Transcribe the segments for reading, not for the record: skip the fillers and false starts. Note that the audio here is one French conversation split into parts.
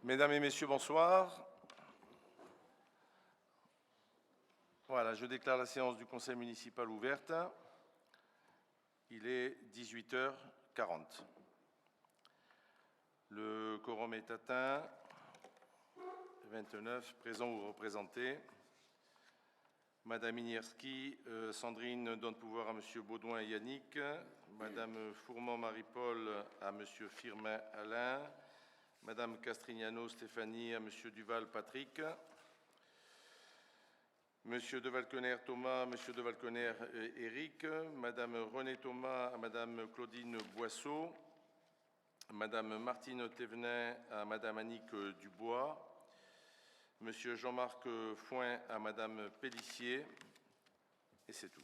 Mesdames et messieurs, bonsoir. Voilà, je déclare la séance du conseil municipal ouverte. Il est 18h40. Le quorum est atteint. 29 présents ou représentés. Madame Inierski, Sandrine donne pouvoir à Monsieur Baudouin et Yannick. Madame Fourmand Marie-Paul à Monsieur Firmin Alain. Madame Castrignano Stéphanie à Monsieur Duval Patrick. Monsieur de Valconer Thomas, Monsieur de Valconer Éric. Madame Renée Thomas à Madame Claudine Boisseau. Madame Martine Thévenin à Madame Annick Dubois. Monsieur Jean-Marc Foin à Madame Pellissier. Et c'est tout.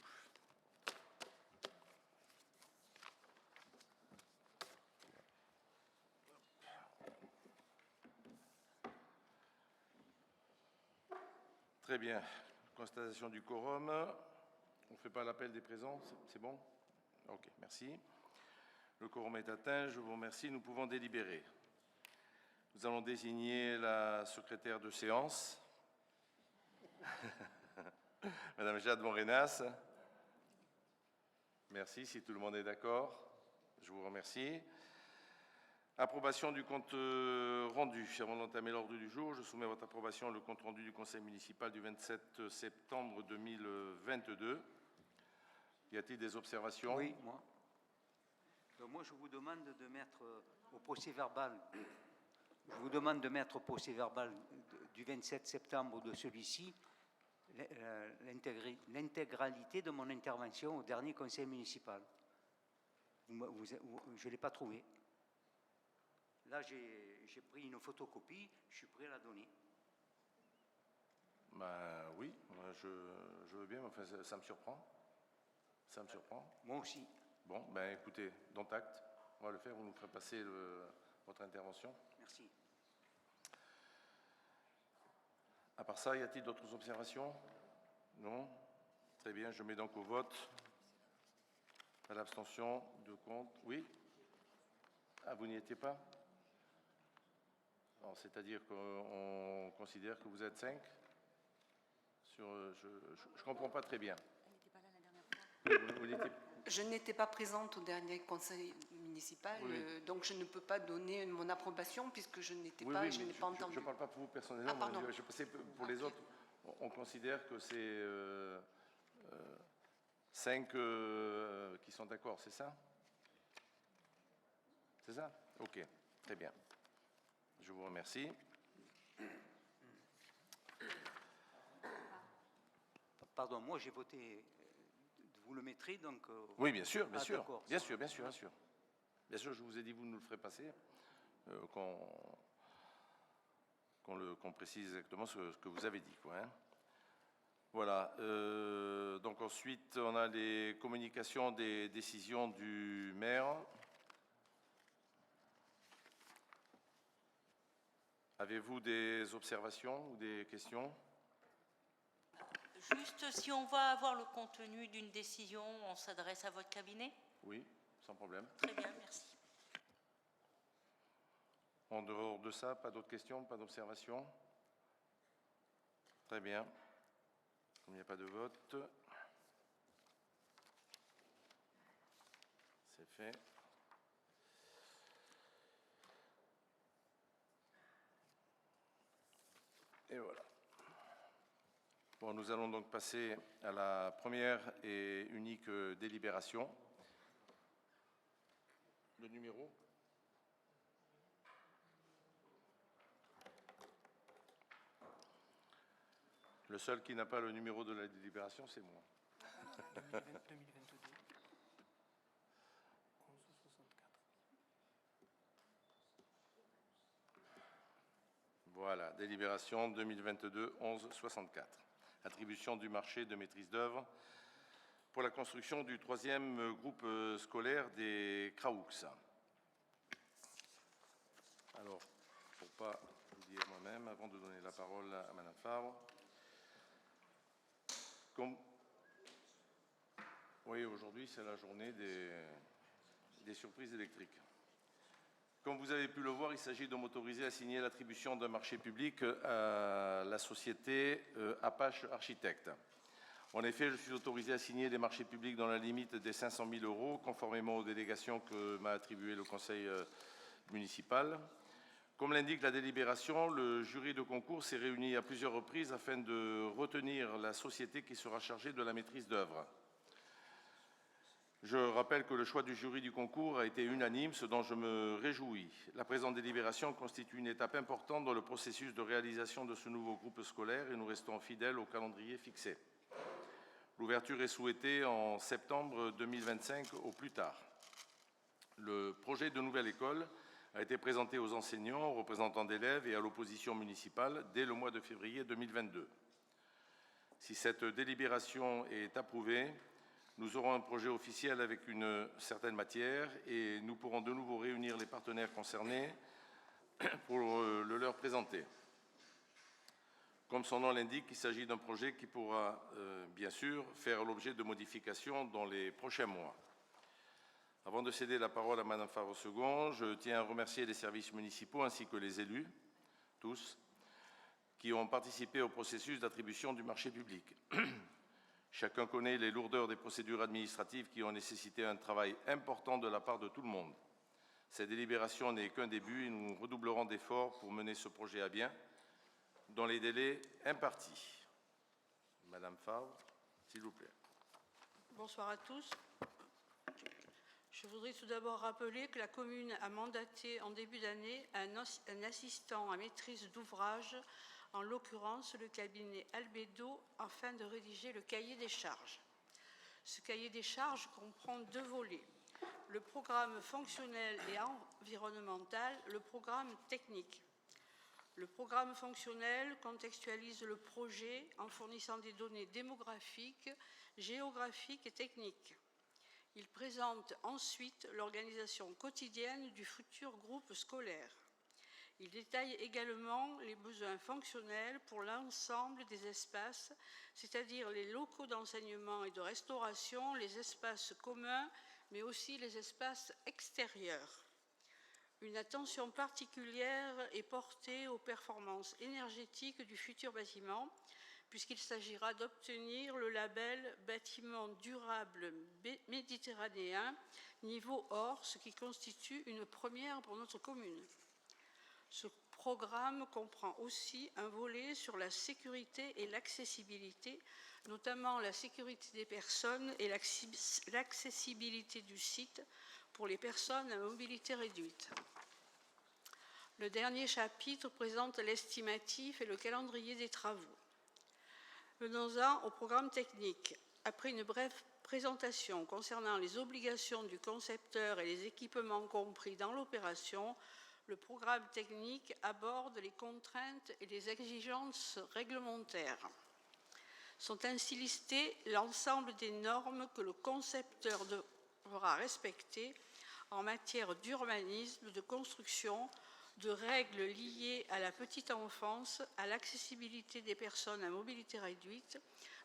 Très bien. Constatation du quorum. On ne fait pas l'appel des présents, c'est bon? Ok, merci. Le quorum est atteint, je vous remercie. Nous pouvons délibérer. Nous allons désigner la secrétaire de séance, Madame Jade Morenas. Merci, si tout le monde est d'accord, je vous remercie. Approbation du compte rendu. Avant d'entamer l'ordre du jour, je soumets à votre approbation le compte rendu du conseil municipal du 27 septembre 2022. Y a-t-il des observations? Oui, moi. Donc moi, je vous demande de mettre au procès-verbal. Je vous demande de mettre au procès-verbal du 27 septembre de celui-ci l'intégralité de mon intervention au dernier conseil municipal. Je ne l'ai pas trouvé. Là, j'ai pris une photocopie, je suis prêt à la donner. Ben oui, je veux bien, mais enfin, ça me surprend. Ça me surprend. Moi aussi. Bon, ben écoutez, dont acte, on va le faire, vous nous ferez passer votre intervention. Merci. À part ça, y a-t-il d'autres observations? Non? Très bien, je mets donc au vote. À l'abstention, de compte. Oui? Ah, vous n'y étiez pas? C'est-à-dire qu'on considère que vous êtes 5 sur, je ne comprends pas très bien. Elle n'était pas là la dernière fois. Vous Je n'étais pas présente au dernier conseil municipal, oui. Donc je ne peux pas donner mon approbation puisque je n'étais oui, pas, oui, je n'ai pas entendu. Je ne parle pas pour vous personnellement, Ah, pardon. je pensais pour les autres, on considère que c'est 5 qui sont d'accord, c'est ça? C'est ça? Ok, très bien. Je vous remercie. Pardon, moi j'ai voté, vous le mettrez donc... Oui, bien sûr, bien sûr. D'accord. Bien sûr, bien sûr, bien sûr. Bien sûr, je vous ai dit, vous nous le ferez passer, qu'on précise exactement ce que vous avez dit, quoi, hein. Voilà. Donc ensuite, on a les communications des décisions du maire. Avez-vous des observations ou des questions? Juste, si on va avoir le contenu d'une décision, on s'adresse à votre cabinet? Oui, sans problème. Très bien, merci. En dehors de ça, pas d'autres questions, pas d'observations? Très bien. Comme il n'y a pas de vote, c'est fait. Et voilà. Bon, nous allons donc passer à la première et unique délibération. Le numéro? Le seul qui n'a pas le numéro de la délibération, c'est moi. 2022 1164. Voilà, délibération 2022-11-64. Attribution du marché de maîtrise d'œuvre pour la construction du 3e groupe scolaire des Craux. Alors, pour ne pas vous dire moi-même, avant de donner la parole à Madame Favre, oui, aujourd'hui, c'est la journée des surprises électriques. Comme vous avez pu le voir, il s'agit de m'autoriser à signer l'attribution d'un marché public à la société Apache Architectes. En effet, je suis autorisé à signer des marchés publics dans la limite des 500 000 €, conformément aux délégations que m'a attribuées le conseil municipal. Comme l'indique la délibération, le jury de concours s'est réuni à plusieurs reprises afin de retenir la société qui sera chargée de la maîtrise d'œuvre. Je rappelle que le choix du jury du concours a été unanime, ce dont je me réjouis. La présente délibération constitue une étape importante dans le processus de réalisation de ce nouveau groupe scolaire et nous restons fidèles au calendrier fixé. L'ouverture est souhaitée en septembre 2025 au plus tard. Le projet de nouvelle école a été présenté aux enseignants, aux représentants d'élèves et à l'opposition municipale dès le mois de février 2022. Si cette délibération est approuvée, nous aurons un projet officiel avec une certaine matière et nous pourrons de nouveau réunir les partenaires concernés pour le leur présenter. Comme son nom l'indique, il s'agit d'un projet qui pourra, bien sûr, faire l'objet de modifications dans les prochains mois. Avant de céder la parole à Madame Favre-Second, je tiens à remercier les services municipaux ainsi que les élus, tous, qui ont participé au processus d'attribution du marché public. Chacun connaît les lourdeurs des procédures administratives qui ont nécessité un travail important de la part de tout le monde. Cette délibération n'est qu'un début et nous redoublerons d'efforts pour mener ce projet à bien dans les délais impartis. Madame Favre, s'il vous plaît. Bonsoir à tous. Je voudrais tout d'abord rappeler que la commune a mandaté en début d'année un assistant à maîtrise d'ouvrage, en l'occurrence le cabinet Albedo, afin de rédiger le cahier des charges. Ce cahier des charges comprend 2 volets, le programme fonctionnel et environnemental, le programme technique. Le programme fonctionnel contextualise le projet en fournissant des données démographiques, géographiques et techniques. Il présente ensuite l'organisation quotidienne du futur groupe scolaire. Il détaille également les besoins fonctionnels pour l'ensemble des espaces, c'est-à-dire les locaux d'enseignement et de restauration, les espaces communs, mais aussi les espaces extérieurs. Une attention particulière est portée aux performances énergétiques du futur bâtiment, puisqu'il s'agira d'obtenir le label bâtiment durable méditerranéen niveau or, ce qui constitue une première pour notre commune. Ce programme comprend aussi un volet sur la sécurité et l'accessibilité, notamment la sécurité des personnes et l'accessibilité du site pour les personnes à mobilité réduite. Le dernier chapitre présente l'estimatif et le calendrier des travaux. Venons-en au programme technique. Après une brève présentation concernant les obligations du concepteur et les équipements compris dans l'opération, le programme technique aborde les contraintes et les exigences réglementaires. Sont ainsi listées l'ensemble des normes que le concepteur devra respecter en matière d'urbanisme, de construction, de règles liées à la petite enfance, à l'accessibilité des personnes à mobilité réduite,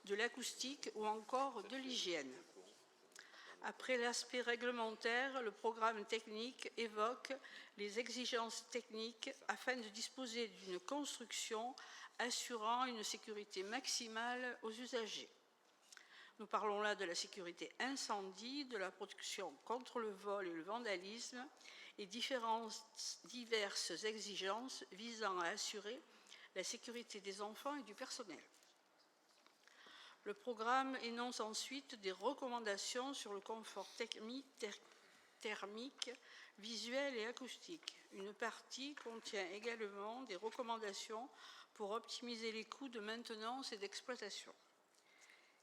de l'acoustique ou encore de l'hygiène. Après l'aspect réglementaire, le programme technique évoque les exigences techniques afin de disposer d'une construction assurant une sécurité maximale aux usagers. Nous parlons là de la sécurité incendie, de la protection contre le vol et le vandalisme et diverses exigences visant à assurer la sécurité des enfants et du personnel. Le programme énonce ensuite des recommandations sur le confort thermique, visuel et acoustique. Une partie contient également des recommandations pour optimiser les coûts de maintenance et d'exploitation.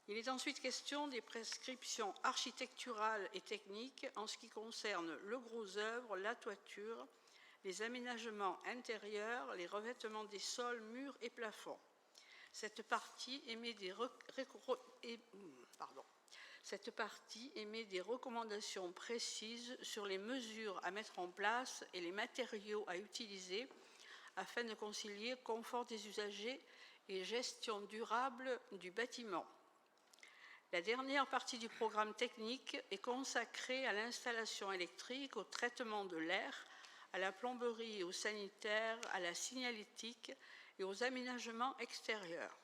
Il est ensuite question des prescriptions architecturales et techniques en ce qui concerne le gros œuvre, la toiture, les aménagements intérieurs, les revêtements des sols, murs et plafonds. Cette partie émet des recommandations précises sur les mesures à mettre en place et les matériaux à utiliser afin de concilier confort des usagers et gestion durable du bâtiment. La dernière partie du programme technique est consacrée à l'installation électrique, au traitement de l'air, à la plomberie et au sanitaire, à la signalétique et aux aménagements extérieurs.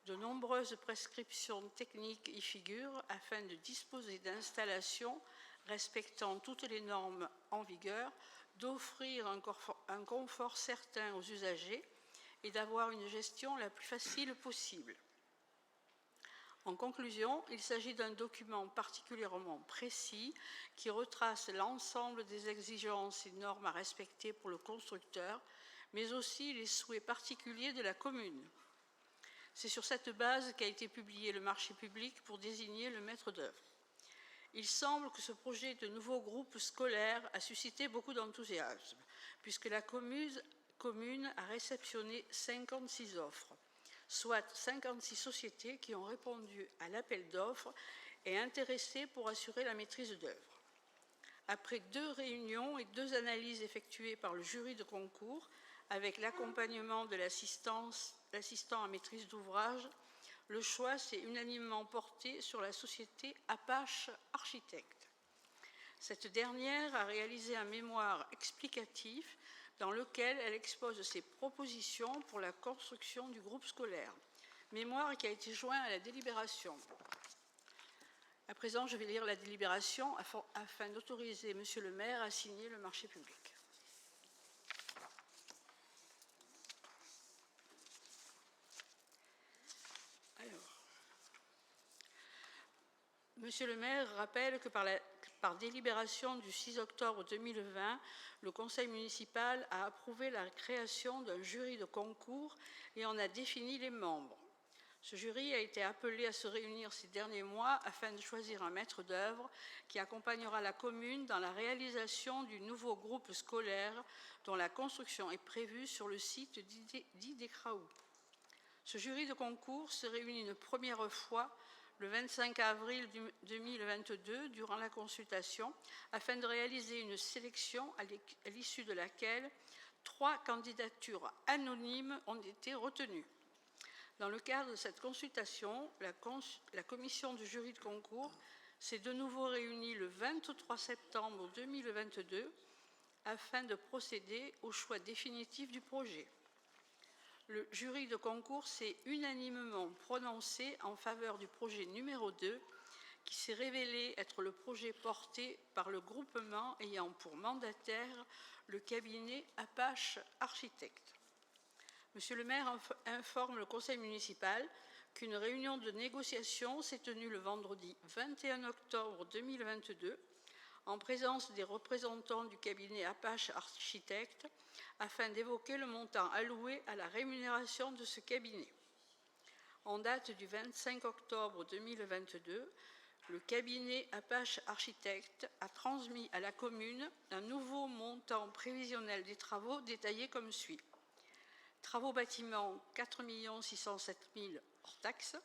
De nombreuses prescriptions techniques y figurent afin de disposer d'installations respectant toutes les normes en vigueur, d'offrir un confort certain aux usagers et d'avoir une gestion la plus facile possible. En conclusion, il s'agit d'un document particulièrement précis qui retrace l'ensemble des exigences et normes à respecter pour le constructeur, mais aussi les souhaits particuliers de la commune. C'est sur cette base qu'a été publié le marché public pour désigner le maître d'œuvre. Il semble que ce projet de nouveau groupe scolaire a suscité beaucoup d'enthousiasme, puisque la commune a réceptionné 56 offres, soit 56 sociétés qui ont répondu à l'appel d'offres et intéressées pour assurer la maîtrise d'œuvre. Après 2 réunions et 2 analyses effectuées par le jury de concours, avec l'accompagnement de l'assistant à maîtrise d'ouvrage, le choix s'est unanimement porté sur la société Apache Architectes. Cette dernière a réalisé un mémoire explicatif dans lequel elle expose ses propositions pour la construction du groupe scolaire. Mémoire qui a été joint à la délibération. À présent, je vais lire la délibération afin d'autoriser Monsieur le maire à signer le marché public. Monsieur le maire rappelle que par délibération du 6 octobre 2020, le conseil municipal a approuvé la création d'un jury de concours et en a défini les membres. Ce jury a été appelé à se réunir ces derniers mois afin de choisir un maître d'œuvre qui accompagnera la commune dans la réalisation du nouveau groupe scolaire dont la construction est prévue sur le site d'Idécraou. Ce jury de concours se réunit une première fois le 25 avril 2022, durant la consultation, afin de réaliser une sélection à l'issue de laquelle 3 candidatures anonymes ont été retenues. Dans le cadre de cette consultation, la commission du jury de concours s'est de nouveau réunie le 23 septembre 2022 afin de procéder au choix définitif du projet. Le jury de concours s'est unanimement prononcé en faveur du projet numéro 2, qui s'est révélé être le projet porté par le groupement ayant pour mandataire le cabinet Apache Architectes. Monsieur le maire informe le conseil municipal qu'une réunion de négociation s'est tenue le vendredi 21 octobre 2022 en présence des représentants du cabinet Apache Architectes afin d'évoquer le montant alloué à la rémunération de ce cabinet. En date du 25 octobre 2022, le cabinet Apache Architectes a transmis à la commune un nouveau montant prévisionnel des travaux détaillé comme suit. Travaux bâtiments 4 607 000 hors taxes,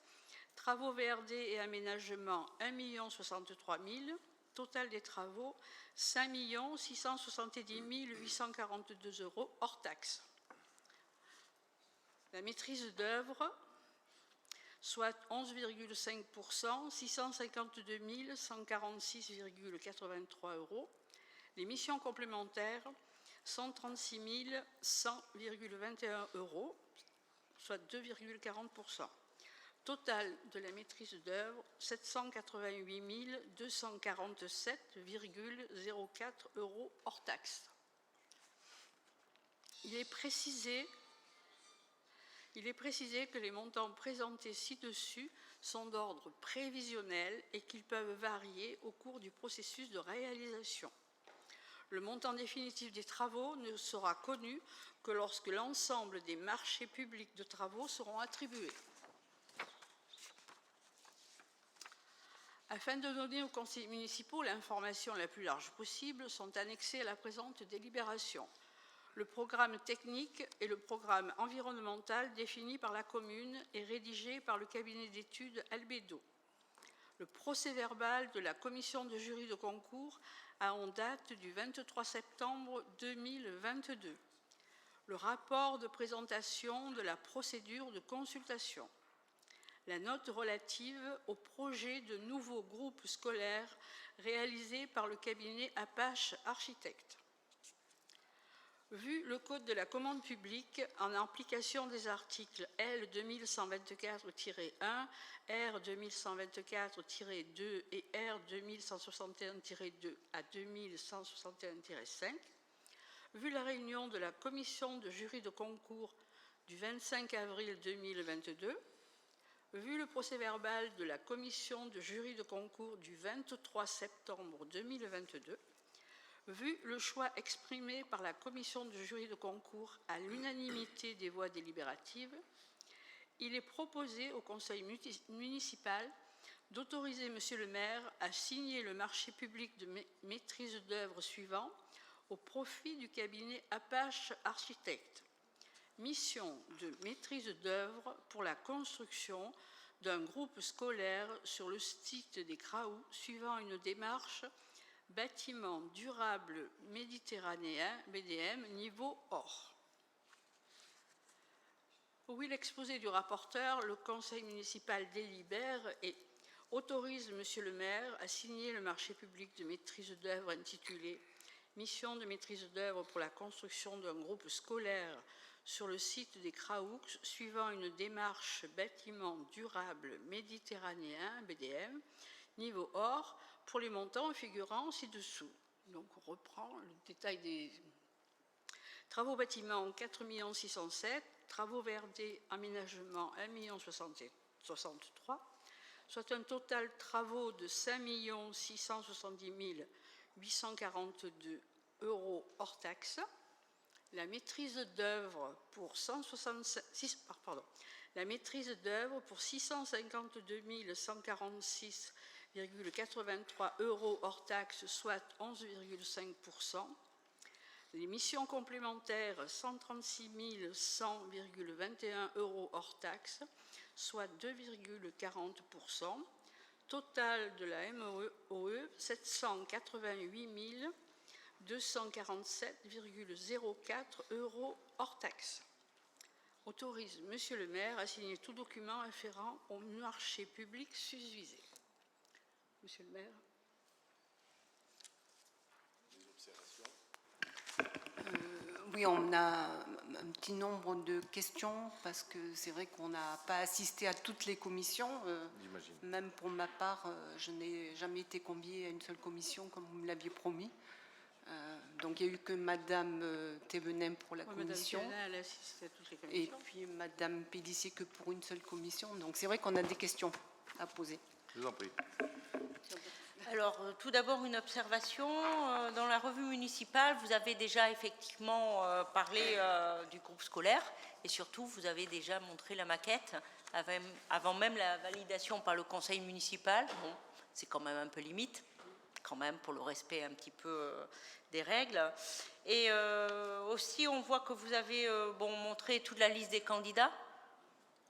travaux VRD et aménagement 1 063 000, total des travaux 5 670 842 € hors taxes. La maîtrise d'œuvre, soit 11,5%, 652 146,83 €. Les missions complémentaires, 136 100,21 €, soit 2,40%. Total de la maîtrise d'œuvre, 788 247,04 € hors taxes. Il est précisé que les montants présentés ci-dessus sont d'ordre prévisionnel et qu'ils peuvent varier au cours du processus de réalisation. Le montant définitif des travaux ne sera connu que lorsque l'ensemble des marchés publics de travaux seront attribués. Afin de donner aux conseillers municipaux l'information la plus large possible, sont annexés à la présente délibération le programme technique et le programme environnemental définis par la commune et rédigés par le cabinet d'études Albédo. Le procès-verbal de la commission de jury de concours a en date du 23 septembre 2022. Le rapport de présentation de la procédure de consultation. La note relative au projet de nouveau groupe scolaire réalisé par le cabinet Apache Architectes. Vu le Code de la commande publique, en application des articles L 2124-1, R 2124-2 et R 2161-2 à 2161-5, vu la réunion de la commission de jury de concours du 25 avril 2022, vu le procès-verbal de la commission de jury de concours du 23 septembre 2022, vu le choix exprimé par la commission de jury de concours à l'unanimité des voix délibératives, il est proposé au conseil municipal d'autoriser Monsieur le maire à signer le marché public de maîtrise d'œuvre suivant au profit du cabinet Apache Architectes. Mission de maîtrise d'œuvre pour la construction d'un groupe scolaire sur le site des Craous suivant une démarche bâtiment durable méditerranéen, BDM, niveau OR. Oui, l'exposé du rapporteur, le conseil municipal délibère et autorise Monsieur le maire à signer le marché public de maîtrise d'œuvre intitulé « Mission de maîtrise d'œuvre pour la construction d'un groupe scolaire sur le site des Craous suivant une démarche bâtiment durable méditerranéen, BDM, niveau OR, pour les montants figurant ci-dessous. » Donc on reprend le détail des travaux bâtiments 4 607 000, travaux verdés aménagement 1 063 000, soit un total travaux de 5 670 842 € hors taxe. La maîtrise d'œuvre pour 652 146,83 € hors taxe, soit 11,5%. Les missions complémentaires 136 100,21 € hors taxe, soit 2,40%. Total de la MOE 788 247,04 € hors taxe. Autorise Monsieur le maire à signer tout document afférent au marché public susvisé. Monsieur le maire. Des observations? Oui, on a un petit nombre de questions parce que c'est vrai qu'on n'a pas assisté à toutes les commissions. J'imagine. Même pour ma part, je n'ai jamais été conviée à une seule commission comme vous me l'aviez promis. Donc il n'y a eu que Madame Thévenin pour la commission. Madame Thévenin, elle assiste à toutes les Et commissions. puis Madame Pélissier que pour une seule commission. Donc c'est vrai qu'on a des questions à poser. Je vous en prie. Alors, tout d'abord, une observation. Dans la revue municipale, vous avez déjà effectivement parlé du groupe scolaire et surtout, vous avez déjà montré la maquette avant même la validation par le conseil municipal. Bon, c'est quand même un peu limite, quand même, pour le respect un petit peu des règles. Et aussi, on voit que vous avez montré toute la liste des candidats.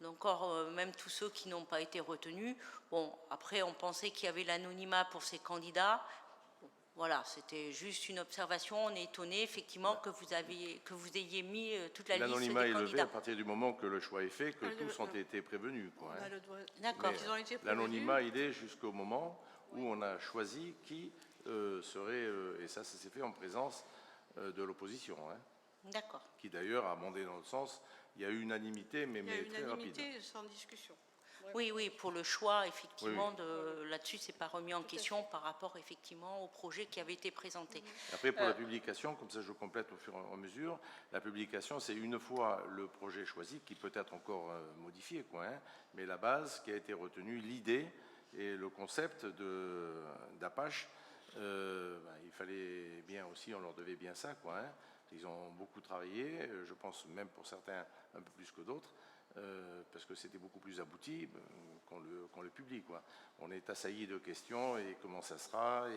Encore même tous ceux qui n'ont pas été retenus. Bon, après, on pensait qu'il y avait l'anonymat pour ces candidats. Bon, voilà, c'était juste une observation. On est étonné, effectivement, que vous ayez mis toute la liste des L'anonymat est levé candidats. à partir du moment que le choix est fait, que tous ont été prévenus. D'accord. Ils ont été L'anonymat, il est jusqu'au moment où on a choisi qui serait, et ça s'est fait en présence de l'opposition, D'accord. qui d'ailleurs a amendé dans le sens, il y a eu unanimité, mais Il y a très rapide. unanimité sans discussion. Oui, pour le choix, effectivement, Oui, là-dessus, c'est pas remis en question par rapport, effectivement, au projet qui avait été présenté. Après, pour la publication, comme ça je complète au fur et à mesure, la publication, c'est une fois le projet choisi, qui peut être encore modifié, mais la base qui a été retenue, l'idée et le concept d'Apache, il fallait bien aussi, on leur devait bien ça, Ils ont beaucoup travaillé, je pense même pour certains un peu plus que d'autres, parce que c'était beaucoup plus abouti qu'on le publie. On est assailli de questions, et comment ça sera,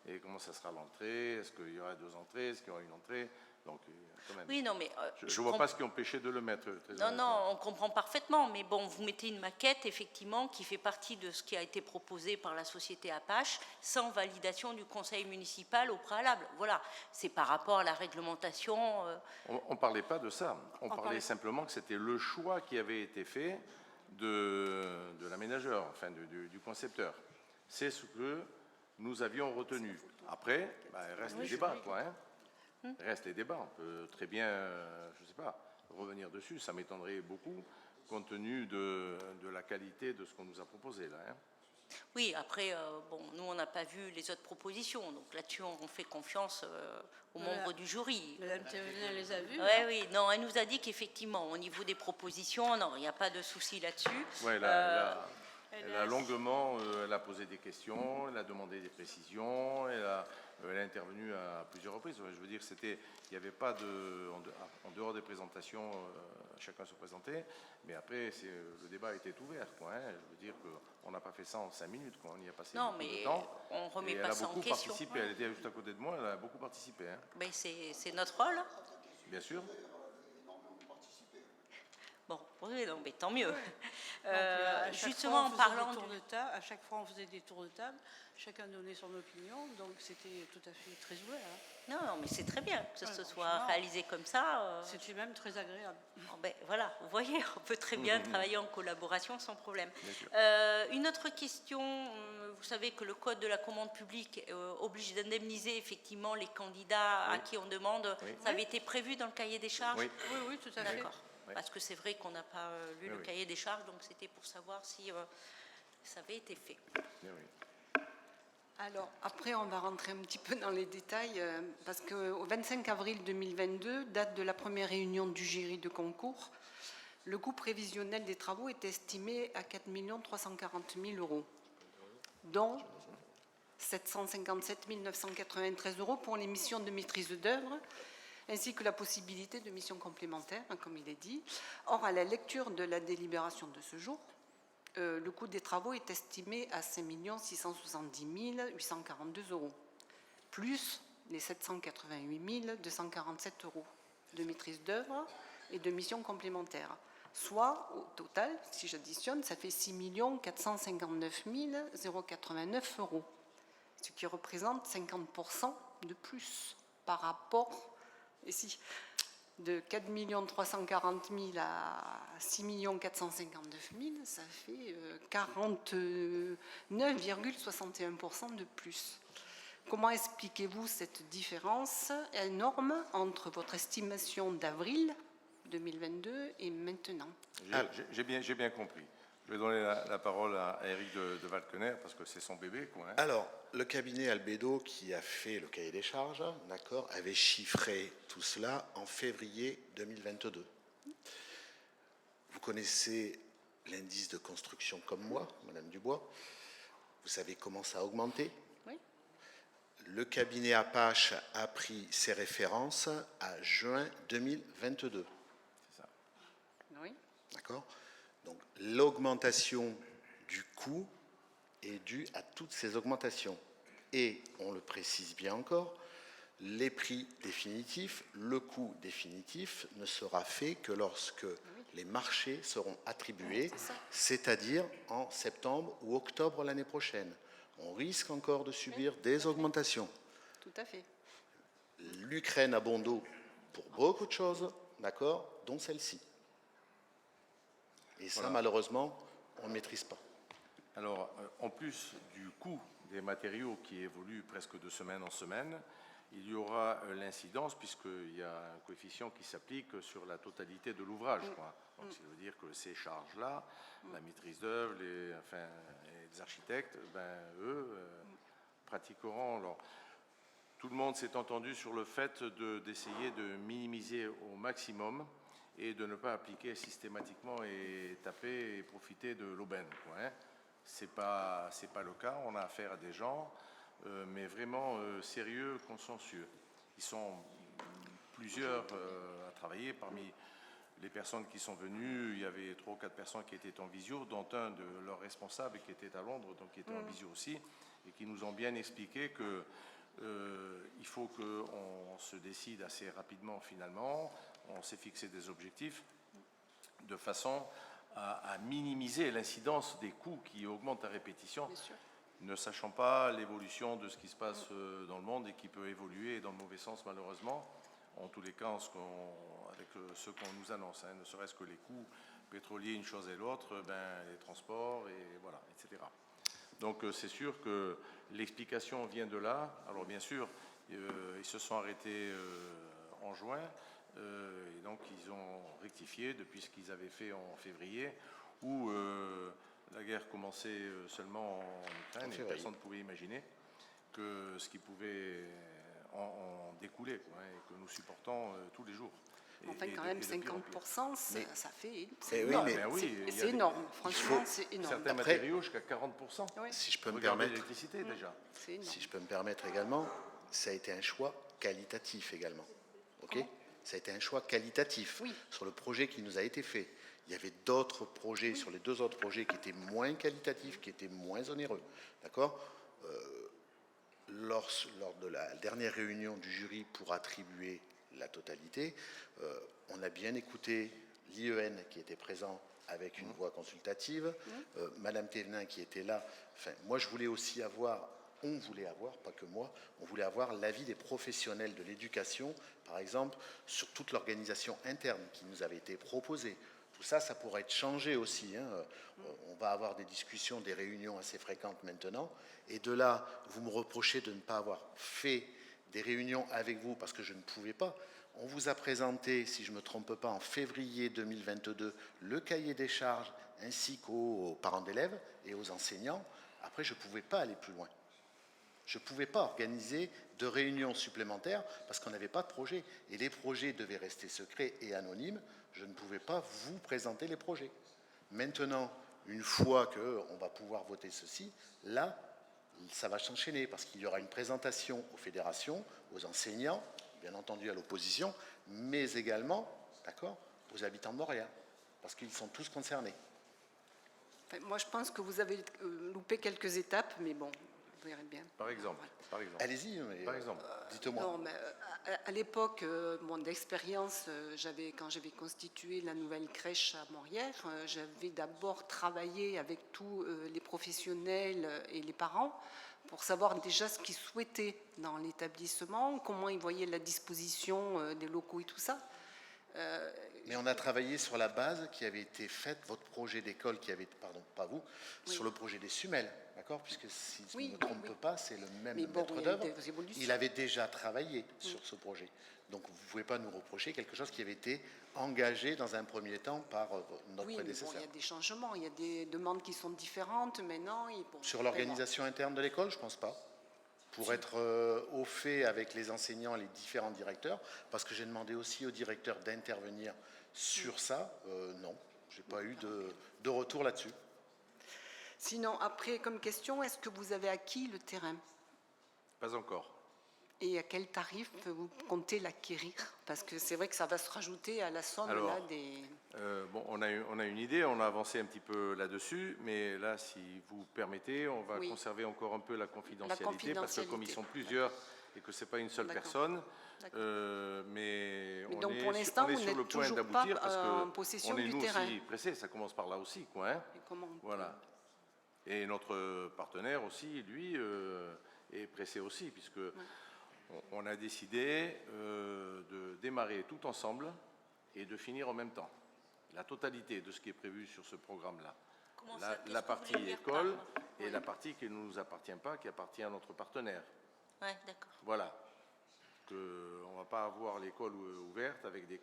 et comment ça sera l'entrée, est-ce qu'il y aura 2 entrées, est-ce qu'il y aura une entrée, donc quand même. Oui, non, mais je ne vois pas ce qui empêchait de le mettre. Très non, honnêtement. on comprend parfaitement, mais bon, vous mettez une maquette, effectivement, qui fait partie de ce qui a été proposé par la société Apache, sans validation du conseil municipal au préalable. Voilà, c'est par rapport à la réglementation. On ne parlait pas de ça, on parlait simplement que c'était le choix qui avait été fait de l'aménageur, enfin du concepteur. C'est ce que nous avions retenu. Après, il reste le débat, Reste les débats. On peut très bien, je ne sais pas, revenir dessus. Ça m'étonnerait beaucoup, compte tenu de la qualité de ce qu'on nous a proposé là. Hein. Oui, après, bon, nous, on n'a pas vu les autres propositions, donc là-dessus, on fait confiance aux membres du jury. Madame Thévenin les a vus. Oui, oui, non, elle nous a dit qu'effectivement, au niveau des propositions, non, il n'y a pas de souci là-dessus. Ouais, elle a longuement, elle a posé des questions, elle a demandé des précisions, elle est intervenue à plusieurs reprises. Je veux dire, il n'y avait pas en dehors des présentations, chacun se présentait, mais après, le débat était ouvert, quoi, hein. Je veux dire qu'on n'a pas fait ça en 5 minutes, quoi. On y a passé beaucoup de temps. On ne remet Et pas ça en question. Participé. Elle était juste à côté de moi, elle a beaucoup participé. Hein. Mais c'est notre rôle. Bien sûr. Bon, oui, non, mais tant mieux. Justement, en parlant à chaque fois, on faisait des tours de table, chacun donnait son opinion, donc c'était tout à fait très ouvert. Hein. Non, mais c'est très bien que ce soit réalisé comme ça. C'était même très agréable. Ben, voilà, vous voyez, on peut très bien travailler en collaboration sans problème. Une autre question, vous savez que le Code de la commande publique oblige d'indemniser effectivement les candidats à qui on demande. Oui. Ça avait été prévu dans le cahier des charges? Oui. Oui, tout à fait. D'accord. Parce que c'est vrai qu'on n'a pas lu le cahier des charges, donc c'était pour savoir si ça avait été fait. Oui. Alors, après, on va rentrer un petit peu dans les détails, parce qu'au 25 avril 2022, date de la première réunion du jury de concours, le coût prévisionnel des travaux est estimé à 4 340 000 €, dont 757 993 € pour les missions de maîtrise d'œuvre, ainsi que la possibilité de missions complémentaires, comme il est dit. Or, à la lecture de la délibération de ce jour, le coût des travaux est estimé à 5 670 842 €, plus les 788 247 € de maîtrise d'œuvre et de missions complémentaires. Soit, au total, si j'additionne, ça fait 6 459 089 €, ce qui représente 50% de plus par rapport, ici, de 4 340 000 à 6 459 000, ça fait 49,61% de plus. Comment expliquez-vous cette différence énorme entre votre estimation d'avril 2022 et maintenant? J'ai bien compris. Je vais donner la parole à Éric de Valkener, parce que c'est son bébé, quoi. Hein. Alors, le cabinet Albedo qui a fait le cahier des charges, d'accord, avait chiffré tout cela en février 2022. Vous connaissez l'indice de construction comme moi, Madame Dubois. Vous savez comment ça a augmenté? Oui. Le cabinet Apache a pris ses références à juin 2022. C'est ça. Oui. D'accord? Donc, l'augmentation du coût est due à toutes ces augmentations. Et, on le précise bien encore, les prix définitifs, le coût définitif ne sera fait que lorsque les marchés seront attribués, c'est-à-dire en septembre ou octobre l'année prochaine. On risque encore de subir des augmentations. Tout à fait. L'Ukraine a bon dos pour beaucoup de choses, d'accord, dont celle-ci. Et ça, malheureusement, on ne maîtrise pas. Alors, en plus du coût des matériaux qui évolue presque de semaine en semaine, il y aura l'incidence, puisqu'il y a un coefficient qui s'applique sur la totalité de l'ouvrage. Donc, ça veut dire que ces charges-là, la maîtrise d'œuvre, les architectes, eux, pratiqueront. Alors, tout le monde s'est entendu sur le fait d'essayer de minimiser au maximum et de ne pas appliquer systématiquement et taper et profiter de l'aubaine. Hein. C'est pas le cas. On a affaire à des gens, mais vraiment sérieux, consciencieux. Ils sont plusieurs à travailler. Parmi les personnes qui sont venues, il y avait 3 ou 4 personnes qui étaient en visio, dont un de leurs responsables qui était à Londres, donc qui était en visio aussi, et qui nous ont bien expliqué que il faut qu'on se décide assez rapidement finalement. On s'est fixé des objectifs de façon à minimiser l'incidence des coûts qui augmentent à répétition, ne sachant pas l'évolution de ce qui se passe dans le monde et qui peut évoluer dans le mauvais sens malheureusement, en tous les cas avec ce qu'on nous annonce, ne serait-ce que les coûts pétroliers, une chose et l'autre, les transports, et voilà, etc. Donc c'est sûr que l'explication vient de là. Alors bien sûr, Ils se sont arrêtés en juin et donc ils ont rectifié depuis ce qu'ils avaient fait en février où la guerre commençait seulement en Ukraine et février. personne ne pouvait imaginer que ce qui pouvait en découler quoi, hein, et que nous supportons tous les jours. Enfin, Et quand de- même, et de pire en pire. 50%, Mais- ça fait... Eh C'est oui, énorme. mais- Ben oui, il y a C'est des- énorme. Franchement, c'est énorme. Certains Après- matériaux jusqu'à 40%. Oui, Si je peux me Regardez permettre, l'électricité déjà. c'est énorme. si je peux me permettre également, ça a été un choix qualitatif également. Ok? Ça a été un choix qualitatif Oui. sur le projet qui nous a été fait. Il y avait d'autres projets, sur les 2 autres projets, qui étaient moins qualitatifs, qui étaient moins onéreux. D'accord? Lors de la dernière réunion du jury pour attribuer la totalité, on a bien écouté l'IEN qui était présent avec une voix consultative, Madame Thévenin qui était là. Enfin, moi, je voulais aussi avoir, on voulait avoir, pas que moi, on voulait avoir l'avis des professionnels de l'éducation, par exemple, sur toute l'organisation interne qui nous avait été proposée. Tout ça, ça pourrait être changé aussi, hein. On va avoir des discussions, des réunions assez fréquentes maintenant. Et de là, vous me reprochez de ne pas avoir fait des réunions avec vous parce que je ne pouvais pas. On vous a présenté, si je ne me trompe pas, en février 2022, le cahier des charges ainsi qu'aux parents d'élèves et aux enseignants. Après, je ne pouvais pas aller plus loin. Je ne pouvais pas organiser de réunions supplémentaires parce qu'on n'avait pas de projet. Et les projets devaient rester secrets et anonymes. Je ne pouvais pas vous présenter les projets. Maintenant, une fois qu'on va pouvoir voter ceci, là, ça va s'enchaîner parce qu'il y aura une présentation aux fédérations, aux enseignants, bien entendu à l'opposition, mais également, d'accord, aux habitants de Montréal, parce qu'ils sont tous concernés. Enfin, moi, je pense que vous avez loupé quelques étapes, mais bon, vous verrez bien. Par exemple. Allez-y, mais, Par exemple. dites-moi. Non, mais à l'époque, d'expérience, quand j'avais constitué la nouvelle crèche à Morières, j'avais d'abord travaillé avec tous les professionnels et les parents pour savoir déjà ce qu'ils souhaitaient dans l'établissement, comment ils voyaient la disposition des locaux et tout ça. Mais on a travaillé sur la base qui avait été faite, votre projet d'école qui avait, pardon, pas vous, sur le projet des SUMEL, d'accord? Puisque si je Oui, ne me trompe oui. pas, c'est le même Mais bon, maître il y a eu d'œuvre. des évolutions. Il avait déjà travaillé sur ce projet. Donc vous ne pouvez pas nous reprocher quelque chose qui avait été engagé dans un premier temps par notre Oui, mais bon, prédécesseur. il y a des changements, il y a des demandes qui sont différentes maintenant. Et bon, Sur après, l'organisation interne de l'école, je ne pense pas. Pour être au fait avec les enseignants et les différents directeurs, parce que j'ai demandé aussi au directeur d'intervenir sur ça, non, je n'ai pas eu de retour là-dessus. Sinon, après, comme question, est-ce que vous avez acquis le terrain? Pas encore. Et à quel tarif vous comptez l'acquérir? Parce que c'est vrai que ça va se rajouter à la somme Alors, là, des... Bon, on a une idée, on a avancé un petit peu là-dessus, mais là, si vous permettez, on va Oui. conserver encore un peu la confidentialité, parce que comme ils confidentialité. sont plusieurs et que c'est pas une seule D'accord. personne, D'accord. mais Mais on donc, est, pour l'instant, on est vous sur le n'êtes point toujours d'aboutir pas parce en que possession on est du nous terrain. aussi pressés, ça commence par là aussi, quoi. Hein. Et comment on peut- Voilà. Et notre partenaire aussi, lui, est pressé aussi, puisque on a décidé de démarrer tout ensemble et de finir en même temps. La totalité de ce qui est prévu sur ce programme-là. Comment ça? Qu'est-ce La que vous partie voulez dire école par- et la partie qui ne nous appartient pas, qui appartient à notre partenaire. Ouais, d'accord. Voilà. On ne va pas avoir l'école ouverte avec des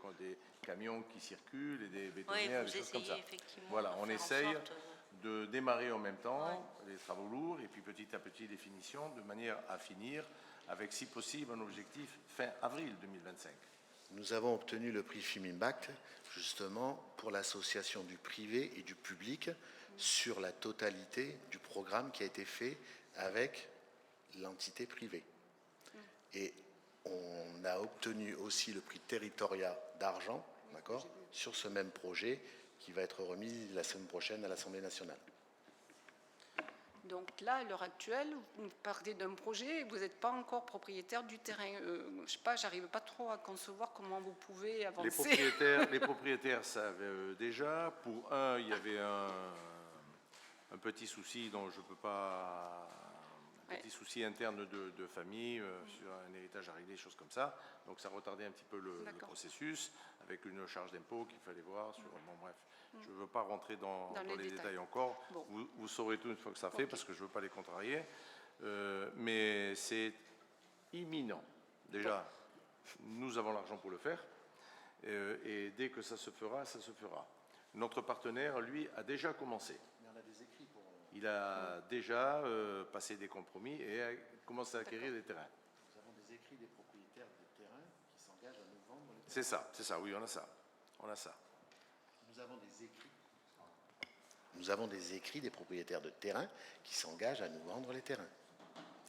camions qui circulent et des Oui, bétonnières, vous des choses comme ça. essayez effectivement Voilà, de on faire en essaye sorte, de démarrer en même temps les travaux lourds et puis petit à petit les finitions de manière à finir avec, si possible, un objectif fin avril 2025. Nous avons obtenu le prix FIMIMBACT justement pour l'association du privé et du public sur la totalité du programme qui a été fait avec l'entité privée. Et on a obtenu aussi le prix Territoria d'argent, d'accord, sur ce même projet qui va être remis la semaine prochaine à l'Assemblée nationale. Donc là, à l'heure actuelle, vous partez d'un projet et vous n'êtes pas encore propriétaire du terrain. Je ne sais pas, j'arrive pas trop à concevoir comment vous pouvez avancer. Les propriétaires savent déjà. Pour un, il y avait un petit souci dont je ne peux pas... Un petit souci interne de famille sur un héritage à régler, des choses comme ça. Donc ça retardait un petit peu le processus avec une charge d'impôt qu'il fallait voir sur... Bon, bref, je ne veux pas rentrer dans les détails encore. Bon. Vous saurez tout une fois que ça fait parce que je ne veux pas les contrarier. Mais c'est imminent. Déjà, nous avons l'argent pour le faire, et dès que ça se fera, ça se fera. Notre partenaire, lui, a déjà commencé. Il a déjà passé des compromis et a commencé à acquérir des terrains. Nous avons des écrits des propriétaires de terrain qui s'engagent à nous vendre les terrains. C'est ça, oui, on a ça. On a ça. Nous avons des écrits des propriétaires de terrain qui s'engagent à nous vendre les terrains.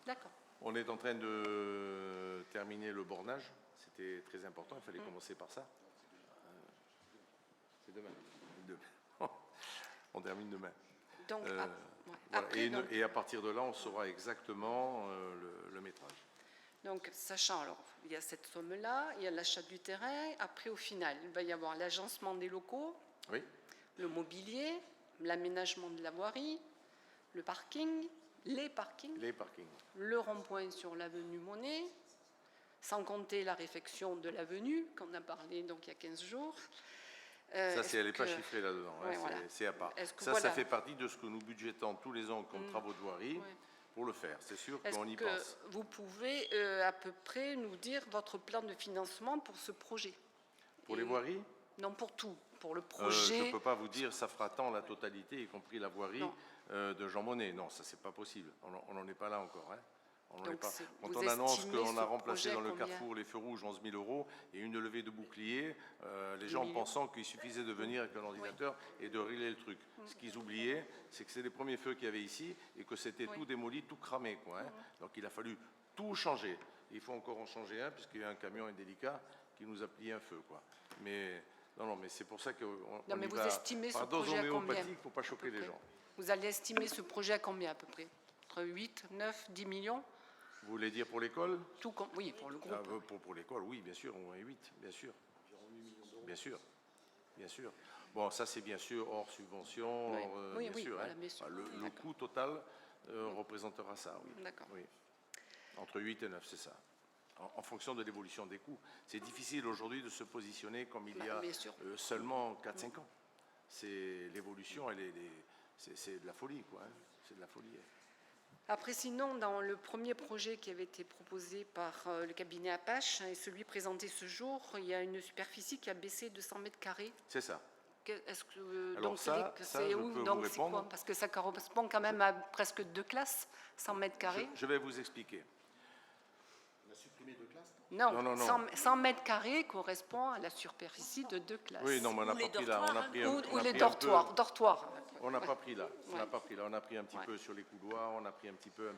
D'accord. On est en train de terminer le bornage. C'était très important, il fallait commencer par ça. C'est demain. On termine demain. Donc, Voilà. après, donc, Et à partir de là, on saura exactement le métrage. donc, sachant, alors, il y a cette somme-là, il y a l'achat du terrain. Après, au final, il va y avoir l'agencement des locaux, Oui, le mobilier, l'aménagement de la voirie, le parking, les parkings, les parkings. le rond-point sur l'avenue Monet, sans compter la réfection de l'avenue, qu'on a parlé donc il y a 15 jours. Ça, elle n'est pas que- chiffrée là-dedans, hein, Ouais, voilà. c'est à part. Est-ce que Ça voilà. fait partie de ce que nous budgétons tous les ans comme travaux de voirie Ouais. pour le faire. C'est sûr Est-ce qu'on y que pense. vous pouvez à peu près nous dire votre plan de financement pour ce projet? Pour les Et- voiries, Non, pour tout, pour le je projet. ne peux pas vous dire ça fera tant la totalité, y compris la voirie Non. de Jean Monnet. Non, ça, c'est pas possible. On n'en est pas là encore. Hein. On n'en est Donc, pas. c'est- Quand vous on annonce estimez qu'on ce a remplacé projet dans le combien? carrefour les feux rouges 11 000 € et une levée de bouclier, les gens millions. pensant qu'il suffisait de venir avec un ordinateur et de régler le truc. Ce qu'ils oubliaient, c'est que c'est les premiers feux qu'il y avait ici et que c'était Oui. tout démoli, tout cramé. Quoi, hein. Donc il a fallu tout changer. Il faut encore en changer un puisqu'il y a un camion indélicat qui nous a plié un feu. Quoi. Mais non, mais c'est pour ça qu'on Non, mais y vous va estimez ce par dose projet à combien, homéopathique pour ne pas à peu choquer les près? gens. Vous allez estimer ce projet à combien à peu près? Entre 8, 9, 10 millions? Vous voulez dire pour l'école? Oui, pour le groupe. Pour l'école, oui, bien sûr, au moins 8, bien sûr. Bien sûr, bien sûr. Bon, ça c'est bien sûr hors subvention, Oui. hors, Oui, bien oui, sûr. voilà, Hein. bien sûr. Le D'accord. coût total représentera ça, oui. D'accord. Oui. Entre 8 et 9, c'est ça. En fonction de l'évolution des coûts. C'est difficile aujourd'hui de se positionner comme il y a Bien sûr. seulement 4-5 ans. C'est l'évolution, c'est de la folie, quoi. Hein. C'est de la folie. Hein. Après, sinon, dans le premier projet qui avait été proposé par le cabinet Apache et celui présenté ce jour, il y a une superficie qui a baissé de 100 mètres carrés. C'est ça. Est-ce que Alors donc ça, c'est je où? peux vous Donc c'est quoi? répondre. Parce que ça correspond quand même à presque 2 classes, 100 mètres carrés. Je vais vous expliquer. On a supprimé 2 classes. Non, non, non. 100 mètres carrés correspond à la superficie de 2 classes. Oui, non, mais on n'a Ou pas les pris là. On a dortoirs, pris Ou, un- ou on a les pris un peu- dortoirs. On n'a pas pris là. On n'a Ouais. pas pris là. On a pris un petit Ouais. peu sur les couloirs. On a pris un petit peu.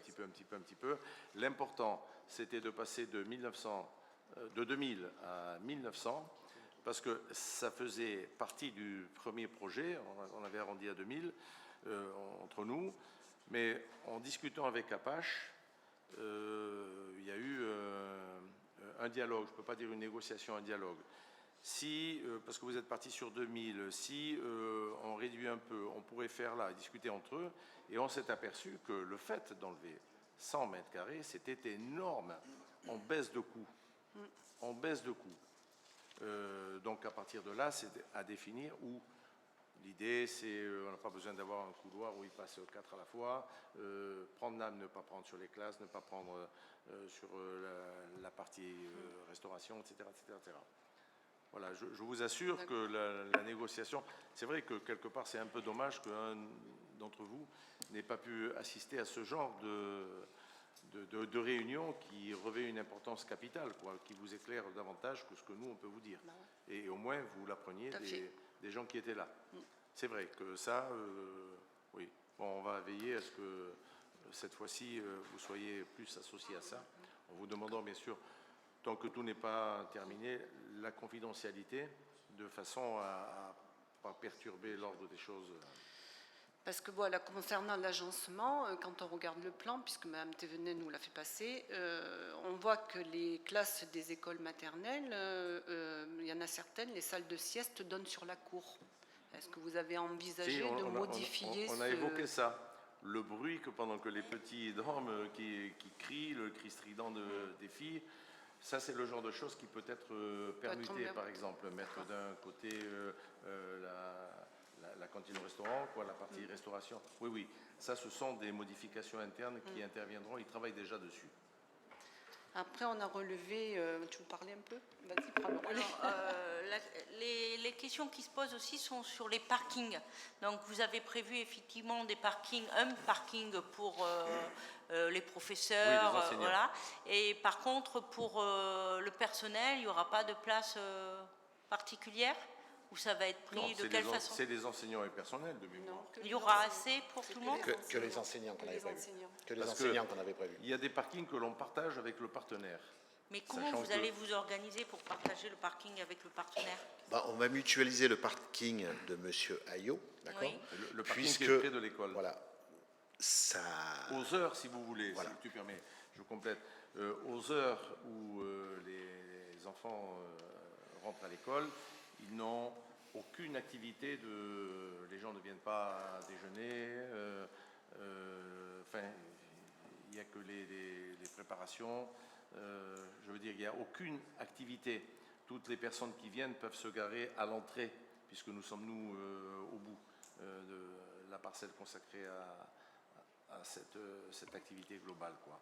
L'important, c'était de passer de 2000 à 1900, parce que ça faisait partie du premier projet. On avait arrondi à 2000 entre nous, mais en discutant avec Apache, il y a eu un dialogue. Je ne peux pas dire une négociation, un dialogue. Si, parce que vous êtes parti sur 2000, si on réduit un peu, on pourrait faire là, discuter entre eux, et on s'est aperçu que le fait d'enlever 100 mètres carrés, c'était énorme, en baisse de coût. En baisse de coût. Donc à partir de là, c'est à définir où. L'idée, c'est on n'a pas besoin d'avoir un couloir où il passe 4 à la fois, prendre l'âme, ne pas prendre sur les classes, ne pas prendre sur la partie restauration, etc., etc., etc. Voilà, je vous assure que la négociation, c'est vrai que quelque part c'est un peu dommage qu'un d'entre vous n'ait pas pu assister à ce genre de réunion qui revêt une importance capitale, quoi, qui vous éclaire davantage que ce que nous on peut vous dire. Et au moins vous l'appreniez Tout à fait. des gens qui étaient là. C'est vrai que ça, oui, bon, on va veiller à ce que cette fois-ci vous soyez plus associés à ça, en vous demandant bien sûr, tant que tout n'est pas terminé, la confidentialité, de façon à ne pas perturber l'ordre des choses. Parce que voilà, concernant l'agencement, quand on regarde le plan, puisque Mme Thévenet nous l'a fait passer, on voit que les classes des écoles maternelles, il y en a certaines, les salles de sieste donnent sur la cour. Est-ce que vous avez envisagé Si, de modifier on a évoqué ça. Le bruit que pendant que les petits dorment, qui crient, le cri strident des filles, ça c'est le genre de choses qui peut être permuté, bien. par exemple, mettre d'un côté la cantine au restaurant, quoi, la partie restauration. Oui, oui, ça ce sont des modifications internes qui interviendront, ils travaillent déjà dessus. Après, on a relevé, tu veux parler un peu? Vas-y, prends le relais. Les questions qui se posent aussi sont sur les parkings. Donc, vous avez prévu effectivement des parkings, un parking pour les professeurs, Oui, les enseignants. voilà. Et par contre, pour le personnel, il n'y aura pas de place particulière? Ou ça va être pris Non, de quelle façon? c'est les enseignants et personnels de mémoire. Non, que Il les y aura enseignants. assez pour C'est tout le monde? Que les enseignants qu'on Que avait les prévus. enseignants. Que les Parce que- enseignants qu'on avait prévus. Il y a des parkings que l'on partage avec le partenaire. Mais comment Sachant vous que- allez vous organiser pour partager le parking avec le partenaire? Bah, on va mutualiser le parking de Monsieur Ayot, d'accord? Oui. Le parking Puisque, qui est près de l'école. Voilà. Ça. Aux heures, si vous voulez, Voilà. si tu permets, je complète. Aux heures où les enfants rentrent à l'école, ils n'ont aucune activité les gens ne viennent pas déjeuner. Enfin, il n'y a que les préparations. Je veux dire, il n'y a aucune activité. Toutes les personnes qui viennent peuvent se garer à l'entrée, puisque nous sommes au bout de la parcelle consacrée à cette activité globale, quoi.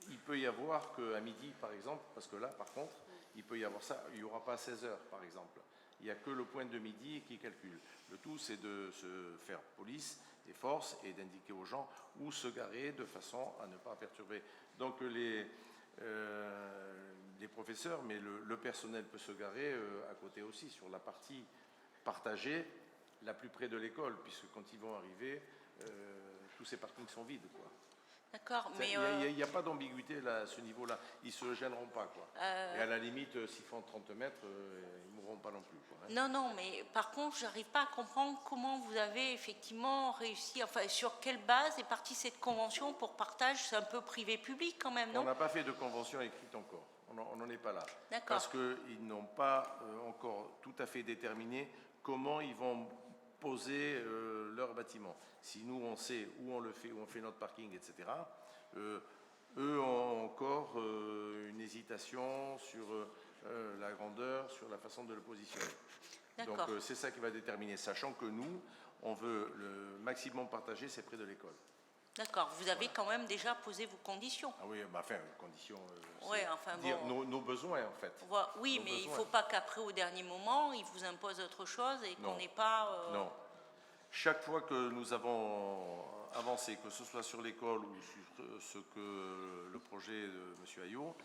Il peut y avoir qu'à midi, par exemple, parce que là, par contre, il peut y avoir ça, il n'y aura pas à 16 heures, par exemple. Il n'y a que le point de midi qui calcule. Le tout, c'est de se faire police des forces et d'indiquer aux gens où se garer de façon à ne pas perturber. Donc les professeurs, mais le personnel peut se garer à côté aussi, sur la partie partagée, la plus près de l'école, puisque quand ils vont arriver, tous ces parkings sont vides, quoi. D'accord, mais... Il n'y a pas d'ambiguïté là, à ce niveau-là. Ils ne se gêneront pas, quoi. Et à la limite, s'ils font 30 mètres, ils ne mourront pas non plus, quoi, hein. Non, non, mais par contre, je n'arrive pas à comprendre comment vous avez effectivement réussi, enfin, sur quelle base est partie cette convention pour partage. C'est un peu privé-public quand même, On non? n'a pas fait de convention écrite encore. On n'en est pas là. D'accord. Parce qu'ils n'ont pas encore tout à fait déterminé comment ils vont poser leur bâtiment. Si nous, on sait où on le fait, où on fait notre parking, etc., eux ont encore une hésitation sur la grandeur, sur la façon de le positionner. Donc D'accord. c'est ça qui va déterminer, sachant que nous, on veut le maximum partager, c'est près de l'école. D'accord, vous avez quand même déjà posé vos conditions. Ah oui, bah, enfin, conditions. Ouais, enfin dire bon. nos besoins, en fait. Oui, Nos mais il ne besoins. faut pas qu'après, au dernier moment, ils vous imposent autre chose et qu'on Non. n'ait pas... Non. Chaque fois que nous avons avancé, que ce soit sur l'école ou sur ce que le projet de M. Ayot,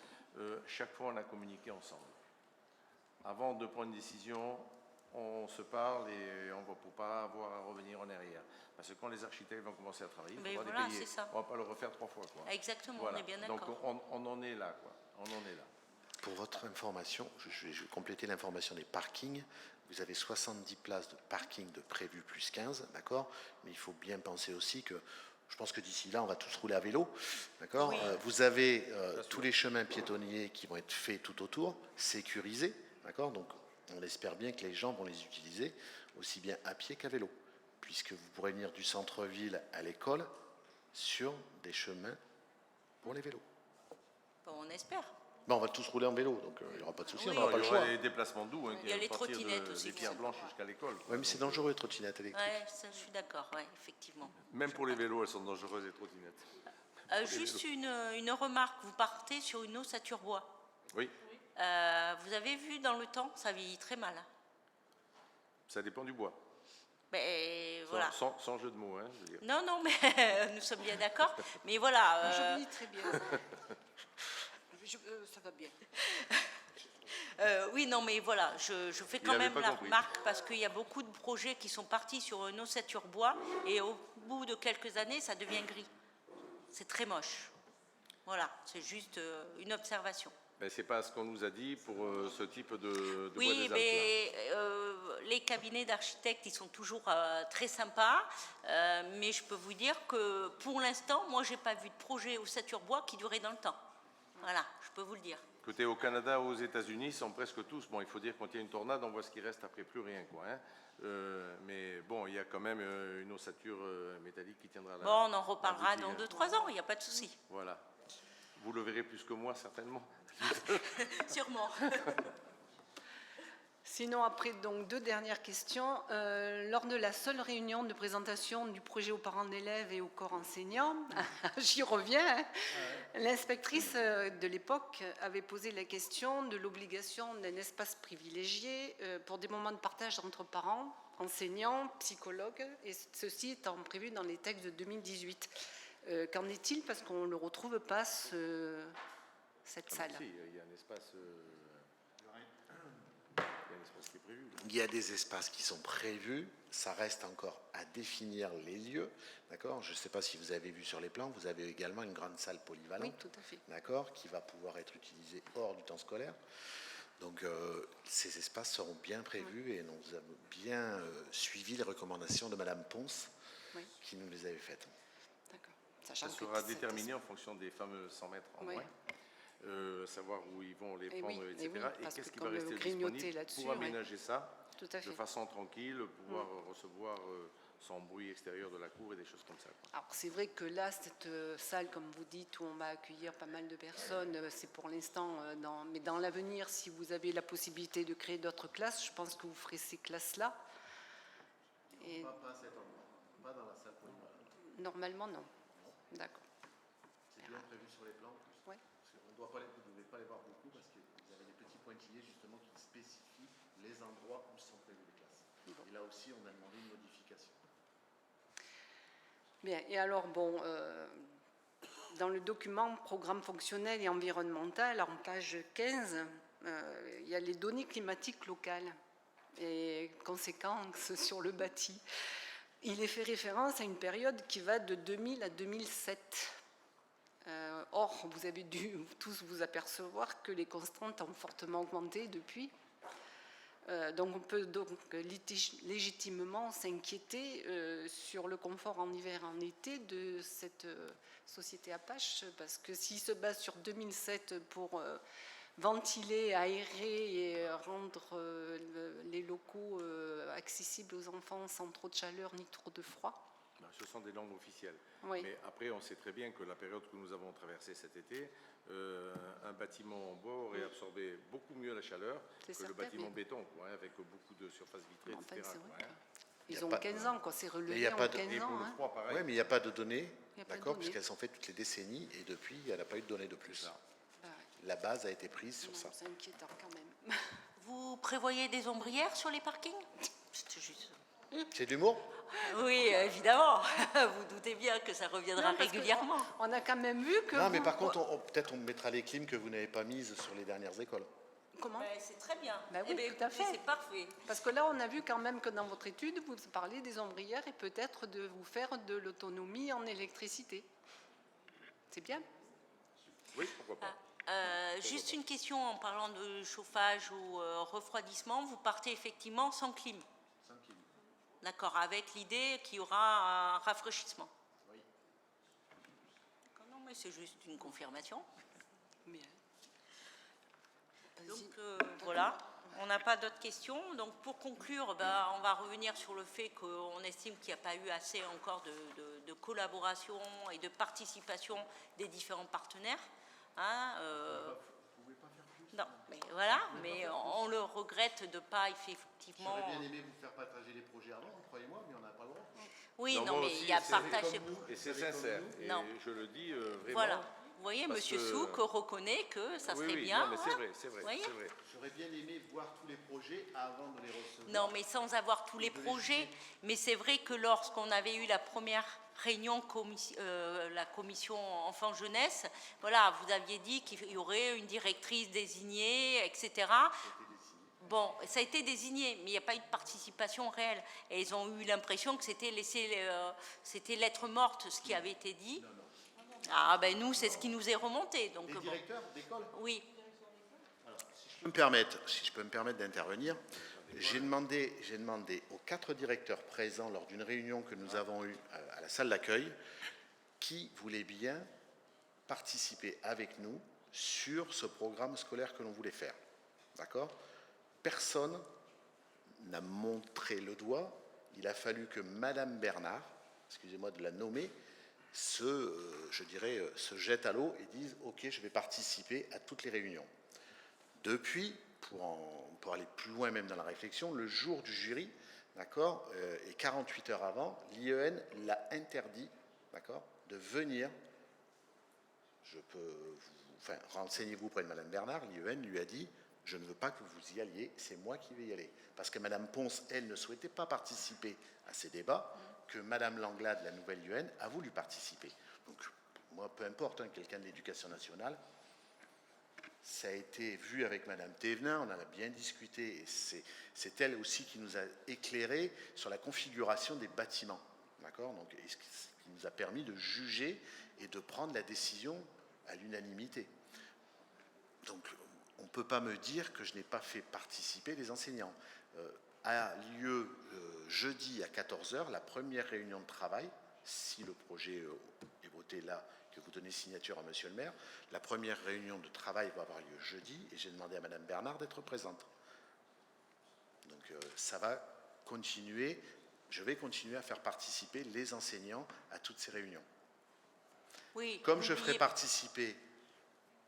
chaque fois on a communiqué ensemble. Avant de prendre une décision, on se parle et on ne va pas avoir à revenir en arrière. Parce que quand les architectes vont commencer à travailler, Mais il faudra voilà, les payer. c'est ça. On ne va pas le refaire 3 fois, quoi. Exactement, Voilà. on est bien Donc d'accord. on en est là, quoi. On en est là. Pour votre information, je vais compléter l'information des parkings. Vous avez 70 places de parking de prévu plus 15, d'accord? Mais il faut bien penser aussi que, je pense que d'ici là, on va tous rouler à vélo, d'accord? Oui. Vous avez tous les chemins piétonniers qui vont être faits tout autour, sécurisés, d'accord? Donc, on espère bien que les gens vont les utiliser aussi bien à pied qu'à vélo, puisque vous pourrez venir du centre-ville à l'école sur des chemins pour les vélos. Bon, on espère. Bon, on va tous rouler en vélo, donc il n'y aura pas de souci, Oui. on n'aura pas il le y aura choix. les déplacements doux, hein, Il y a qui les vont partir trottinettes aussi des qui Pierres sont Blanches jusqu'à l'école. Oui, mais c'est dangereux, les trottinettes électriques. Ouais, ça, je suis d'accord, ouais, effectivement. Même pour les vélos, elles sont dangereuses, les trottinettes. Juste une remarque, vous partez sur une ossature bois. Oui, Vous avez vu dans le temps, ça vieillit très mal. ça dépend du bois. Ben, voilà. Sans jeu de mots, hein, je veux dire. Non, non, mais nous sommes bien d'accord. Mais voilà. Je lis très bien. Ça va bien. Oui, non, mais voilà, je fais Il quand avait même pas la compris. remarque parce qu'il y a beaucoup de projets qui sont partis sur une ossature bois et au bout de quelques années, ça devient gris. C'est très moche. Voilà, c'est juste une observation. Ben, c'est pas ce qu'on nous a dit pour ce type de bois Oui, des Alpes, là. mais les cabinets d'architectes, ils sont toujours très sympas, mais je peux vous dire que pour l'instant, moi, j'ai pas vu de projet ossature bois qui durait dans le temps. Voilà, je peux vous le dire. Côté au Canada, aux États-Unis, ils sont presque tous. Bon, il faut dire quand il y a une tornade, on voit ce qui reste après, plus rien, quoi, hein. Mais bon, il y a quand même une ossature métallique qui tiendra là. Bon, on en reparlera dans 2-3 ans, il n'y a pas de souci. Voilà. Vous le verrez plus que moi, certainement. Sûrement. Sinon, après, donc, 2 dernières questions. Lors de la seule réunion de présentation du projet aux parents d'élèves et au corps enseignant, j'y reviens, hein, l'inspectrice de l'époque avait posé la question de l'obligation d'un espace privilégié pour des moments de partage entre parents, enseignants, psychologues, et ceci étant prévu dans les textes de 2018. Qu'en est-il? Parce qu'on ne le retrouve pas, cette salle. Si, il y a un espace... qui est prévu. Il y a des espaces qui sont prévus, ça reste encore à définir les lieux, d'accord? Je ne sais pas si vous avez vu sur les plans, vous avez également une grande salle polyvalente, Oui, tout à fait. d'accord, qui va pouvoir être utilisée hors du temps scolaire. Donc ces espaces seront bien prévus et nous avons bien suivi les recommandations de Madame Ponce, Oui. qui nous les avait faites. D'accord. Ça Sachant que sera cet déterminé en fonction des fameux 100 mètres en Oui. moins, savoir où ils vont les Et prendre, oui, etc. et oui, Et parce qu'est-ce que qui va comme rester grignoter disponible là-dessus, pour aménager ça Tout à de fait. façon tranquille, pouvoir recevoir sans bruit extérieur de la cour et des choses comme ça, quoi. Alors c'est vrai que là, cette salle, comme vous dites, où on va accueillir pas mal de personnes, c'est pour l'instant, mais dans l'avenir, si vous avez la possibilité de créer d'autres classes, je pense que vous ferez ces classes-là. Et Pas à cet endroit, pas dans la salle polyvalente. normalement, non. D'accord. C'est bien prévu sur les plans. Ouais. Vous ne devez pas les voir beaucoup parce que vous avez des petits pointillés justement qui spécifient les endroits où sont prévues les classes. Et là aussi, on a demandé une modification. Bien, et alors, bon, dans le document programme fonctionnel et environnemental, en page 15, il y a les données climatiques locales et conséquences sur le bâti. Il est fait référence à une période qui va de 2000 à 2007. Or, vous avez dû tous vous apercevoir que les constantes ont fortement augmenté depuis. Donc on peut donc légitimement s'inquiéter sur le confort en hiver et en été de cette société Apache, parce que s'il se base sur 2007 pour ventiler, aérer et rendre les locaux accessibles aux enfants sans trop de chaleur ni trop de froid. Ce sont des langues officielles. Oui. Mais après, on sait très bien que la période que nous avons traversée cet été, un bâtiment en bois aurait absorbé beaucoup mieux la chaleur que certain, le bâtiment mais- béton, quoi, hein, avec beaucoup de surfaces vitrées, Enfin, etc. c'est quoi, vrai. hein. Il y Ils a ont pas- 15 ans, quoi. C'est Mais il y relevé a en pas de- 15 Et pour ans. le Hein. froid, pareil. Oui, mais il n'y a pas de données, Il y a pas de d'accord, données. puisqu'elles sont faites toutes les décennies et depuis, il n'y a pas eu de données de plus. Ça. Bah ouais. La base a été prise sur Non, ça. c'est inquiétant quand même. Vous prévoyez des ombrières sur les parkings? C'était juste... C'est de l'humour? Oui, évidemment. Vous doutez bien que ça reviendra Non, parce que régulièrement. on a quand même vu que. Non, mais par vous- contre, peut-être on mettra les clims que vous n'avez pas mises sur les dernières écoles. Comment? Ben, c'est très bien. Ben oui, Eh ben, tout à écoutez, fait. c'est parfait. Parce que là, on a vu quand même que dans votre étude, vous parlez des ombrières et peut-être de vous faire de l'autonomie en électricité. C'est bien. Oui, pourquoi pas. Juste une question en parlant de chauffage ou refroidissement. Vous partez effectivement sans clim. D'accord, avec l'idée qu'il y aura un rafraîchissement. Oui. D'accord, non, mais c'est juste une confirmation. Bien. Vas-y. Donc voilà, on n'a pas d'autres questions. Donc pour conclure, on va revenir sur le fait qu'on estime qu'il n'y a pas eu assez encore de collaboration et de participation des différents partenaires. Hein, non, mais voilà, mais on le regrette de ne pas effectivement. J'aurais bien aimé vous faire partager les projets avant, croyez-moi, mais on n'a pas le droit. Oui, non, moi mais aussi, il y a c'est partage. Et c'est sincère. Et Non. je le dis vraiment. Voilà. Vous voyez, parce Monsieur que- Souk reconnaît que ça serait Oui, bien. non, mais c'est voilà. vrai, c'est vrai, Vous voyez c'est vrai. J'aurais bien aimé voir tous les projets avant de les recevoir. Non, mais sans avoir tous les projets. Mais c'est vrai que lorsqu'on avait eu la première réunion, la commission enfants-jeunesse, voilà, vous aviez dit qu'il y aurait une directrice désignée, etc. Bon, ça a été désigné, mais il n'y a pas eu de participation réelle. Et ils ont eu l'impression que c'était c'était lettre morte, ce qui avait été dit. Ah ben nous, c'est ce qui nous est remonté. Donc, Les bon. directeurs d'école? Oui. Si je peux me permettre d'intervenir, j'ai demandé aux 4 directeurs présents lors d'une réunion que nous avons eue à la salle d'accueil qui voulaient bien participer avec nous sur ce programme scolaire que l'on voulait faire. D'accord? Personne n'a montré le doigt. Il a fallu que Madame Bernard, excusez-moi de la nommer, se jette à l'eau et dise « Ok, je vais participer à toutes les réunions ». Depuis, pour aller plus loin même dans la réflexion, le jour du jury, d'accord, et 48 heures avant, l'IEN l'a interdit, d'accord, de venir. Je peux enfin, renseignez-vous auprès de Mme Bernard, l'IEN lui a dit « Je ne veux pas que vous y alliez, c'est moi qui vais y aller ». Parce que Mme Ponce, elle, ne souhaitait pas participer à ces débats, que Mme Langlade, la nouvelle IEN, a voulu participer. Donc, moi, peu importe, hein, quelqu'un de l'Éducation nationale, ça a été vu avec Mme Thévenin, on en a bien discuté, et c'est elle aussi qui nous a éclairé sur la configuration des bâtiments, d'accord, donc, ce qui nous a permis de juger et de prendre la décision à l'unanimité. Donc, on ne peut pas me dire que je n'ai pas fait participer les enseignants. A lieu jeudi à 14 h la première réunion de travail, si le projet est voté là, que vous donnez signature à Monsieur le maire, la première réunion de travail va avoir lieu jeudi, et j'ai demandé à Madame Bernard d'être présente. Donc ça va continuer, je vais continuer à faire participer les enseignants à toutes ces réunions. Oui, Comme je ferai participer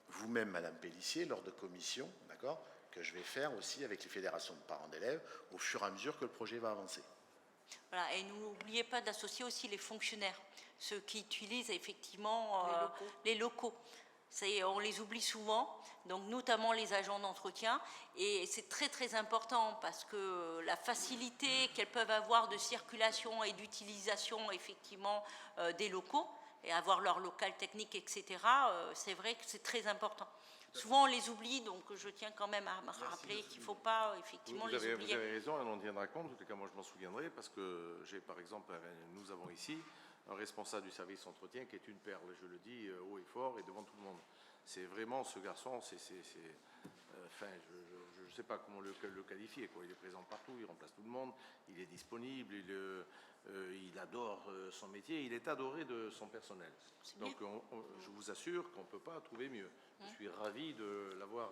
vous-même, Madame Pellissier, lors de commissions, d'accord, que je vais faire aussi avec les fédérations de parents d'élèves au fur et à mesure que le projet va avancer. Voilà, et n'oubliez pas d'associer aussi les fonctionnaires, ceux qui utilisent effectivement les locaux. On les oublie souvent, donc notamment les agents d'entretien, et c'est très très important parce que la facilité qu'elles peuvent avoir de circulation et d'utilisation effectivement des locaux, et avoir leur local technique, etc., c'est vrai que c'est très important. Souvent on les oublie, donc je tiens quand même à me rappeler qu'il ne faut pas effectivement les oublier. Vous avez raison, on en tiendra compte, en tout cas moi je m'en souviendrai, parce que j'ai par exemple, nous avons ici un responsable du service entretien qui est une perle, je le dis haut et fort et devant tout le monde. C'est vraiment ce garçon, enfin, je ne sais pas comment le qualifier, quoi. Il est présent partout, il remplace tout le monde, il est disponible, il adore son métier, il est adoré de son personnel. Donc je vous assure qu'on ne peut pas trouver mieux. Je suis ravi de l'avoir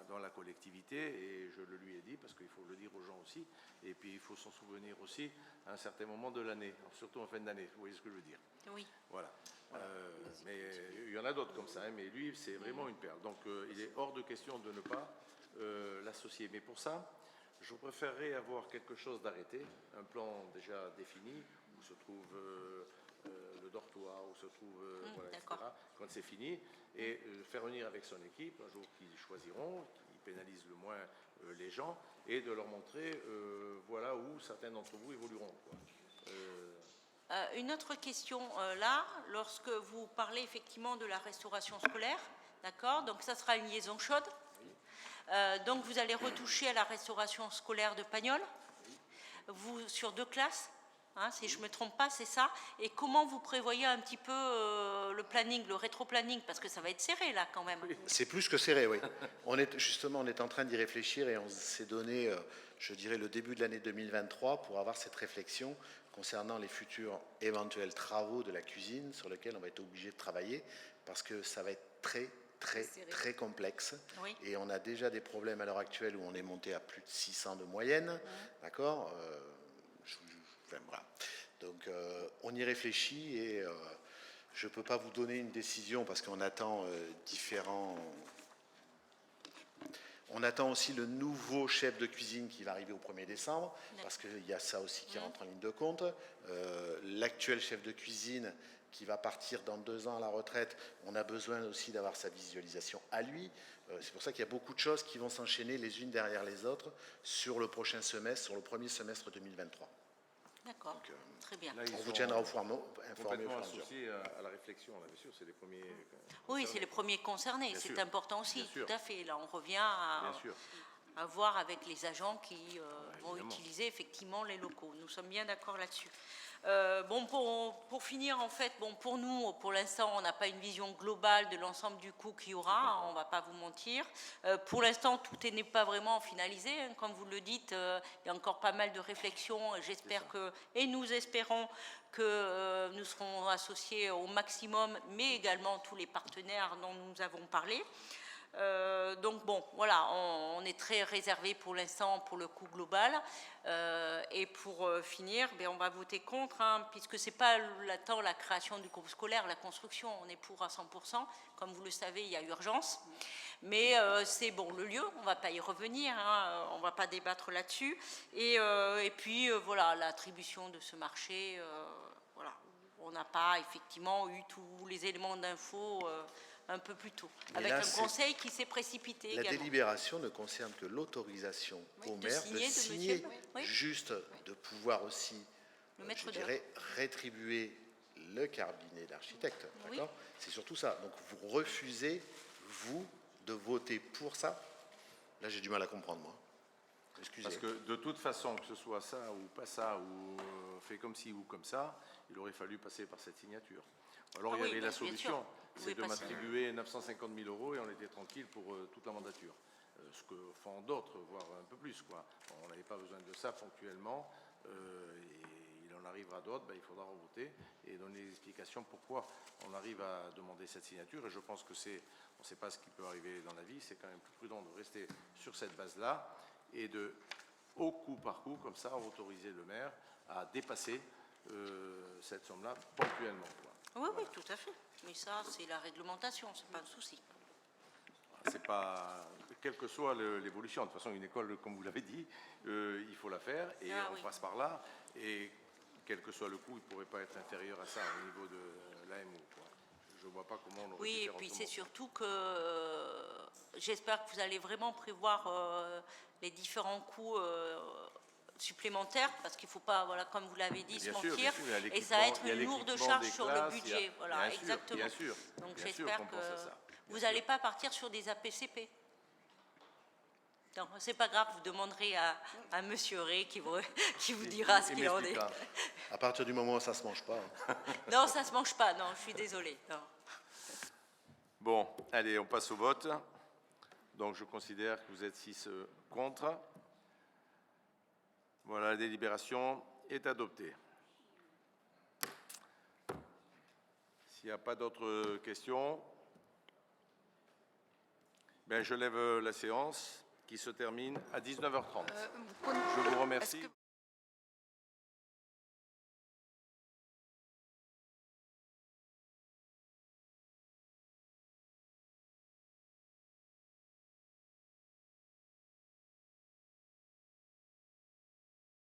dans la collectivité, et je le lui ai dit parce qu'il faut le dire aux gens aussi, et puis il faut s'en souvenir aussi à un certain moment de l'année, surtout en fin d'année, vous voyez ce que je veux dire. Oui. Voilà. Mais il y en a d'autres comme ça, hein, mais lui c'est vraiment une perle, donc il est hors de question de ne pas l'associer, mais pour ça je préférerais avoir quelque chose d'arrêté, un plan déjà défini où se trouve le dortoir, où se trouve voilà, etc., quand c'est fini, et faire venir avec son équipe un jour qu'ils choisiront, qui pénalise le moins les gens, et de leur montrer voilà où certains d'entre vous évolueront, quoi. Une autre question là, lorsque vous parlez effectivement de la restauration scolaire, d'accord, donc ça sera une liaison chaude. Donc vous allez retoucher à la restauration scolaire de Pagnol, vous sur 2 classes, hein, si je ne me trompe pas, c'est ça. Et comment vous prévoyez un petit peu le planning, le rétro-planning, parce que ça va être serré là quand même. C'est plus que serré, oui. On est en train d'y réfléchir, et on s'est donné, je dirais, le début de l'année 2023 pour avoir cette réflexion concernant les futurs éventuels travaux de la cuisine sur lesquels on va être obligé de travailler, parce que ça va être très complexe. Oui. Et on a déjà des problèmes à l'heure actuelle où on est monté à plus de 600 de moyenne, d'accord, enfin, voilà. Donc on y réfléchit, et je ne peux pas vous donner une décision parce qu'on attend On attend aussi le nouveau chef de cuisine qui va arriver au 1er décembre, parce qu'il y a ça aussi qui rentre en ligne de compte. L'actuel chef de cuisine qui va partir dans 2 ans à la retraite, on a besoin aussi d'avoir sa visualisation à lui. C'est pour ça qu'il y a beaucoup de choses qui vont s'enchaîner les unes derrière les autres sur le prochain semestre, sur le premier semestre 2023. D'accord, très bien. Là, On vous tiendra informé complètement associés à la réflexion, là, bien sûr, c'est les premiers. Oui, c'est les premiers concernés, Bien c'est sûr. important aussi, Bien sûr. tout à fait. Là, on revient à voir avec les agents qui vont utiliser effectivement les locaux. Nous sommes bien d'accord là-dessus. Bon, pour finir, en fait, bon, pour nous, pour l'instant, on n'a pas une vision globale de l'ensemble du coût qu'il y aura, on ne va pas vous mentir. Pour l'instant, tout n'est pas vraiment finalisé, hein, comme vous le dites, il y a encore pas mal de réflexions, j'espère que, et nous espérons que nous serons associés au maximum, mais également tous les partenaires dont nous avons parlé. Donc bon, voilà, on est très réservé pour l'instant pour le coût global. Et pour finir, on va voter contre, hein, puisque ce n'est pas tant la création du groupe scolaire, la construction, on est pour à 100%. Comme vous le savez, il y a urgence. Mais c'est bon, le lieu, on ne va pas y revenir, hein, on ne va pas débattre là-dessus. Et puis, voilà, l'attribution de ce marché, voilà, on n'a pas effectivement eu tous les éléments d'info un peu plus tôt, Mais avec là, un c'est- conseil qui s'est précipité La également. délibération ne concerne que l'autorisation au de maire signer, de de signer, monsieur, oui. juste de pouvoir aussi, Le maître je d'œuvre. dirais, rétribuer le cabinet d'architecte. Oui. D'accord ? C'est surtout ça. Donc vous refusez, vous, de voter pour ça. Là, j'ai du mal à comprendre, moi. Excusez. Parce que de toute façon, que ce soit ça ou pas ça, ou fait comme ci ou comme ça, il aurait fallu passer par cette signature. Alors Ah il y oui, avait bien la sûr. solution, Vous c'est pouvez de passer. m'attribuer 950 000 € et on était tranquille pour toute la mandature. Ce que font d'autres, voire un peu plus, quoi. On n'avait pas besoin de ça ponctuellement, et il en arrivera d'autres, il faudra revoter et donner des explications pourquoi on arrive à demander cette signature. Et je pense que on ne sait pas ce qui peut arriver dans la vie, c'est quand même plus prudent de rester sur cette base-là et de, au coup par coup, comme ça, autoriser le maire à dépasser cette somme-là ponctuellement, quoi. Oui, oui, tout à fait. Mais ça, c'est la réglementation, c'est pas un souci. C'est pas, quelle que soit l'évolution. De toute façon, une école, comme vous l'avez dit, il faut la faire et Ah on oui. passe par là. Et quel que soit le coût, il ne pourrait pas être inférieur à ça au niveau de l'AMO, quoi. Je ne vois pas comment on aurait pu Oui, et faire puis autrement. c'est surtout que j'espère que vous allez vraiment prévoir les différents coûts supplémentaires, parce qu'il ne faut pas, voilà, comme vous l'avez dit, se Bien sûr, mentir, bien sûr, il y a et ça va être l'équipement- il y a une lourde l'équipement charge des sur classes, le il y a- budget. Voilà, bien sûr, exactement. bien sûr, Donc bien sûr j'espère qu'on que pense à ça, bien vous sûr. n'allez pas partir sur des APCP. Non, c'est pas grave, vous demanderez à Monsieur Rey qui vous dira ce Il qu'il en est. m'expliquera. À partir du moment où ça ne se mange pas. Hein. Non, ça se mange pas, non, je suis désolée. Non. Bon, allez, on passe au vote. Donc, je considère que vous êtes 6 contre. Voilà, la délibération est adoptée. S'il n'y a pas d'autres questions, je lève la séance qui se termine à 19h30. Je vous remercie.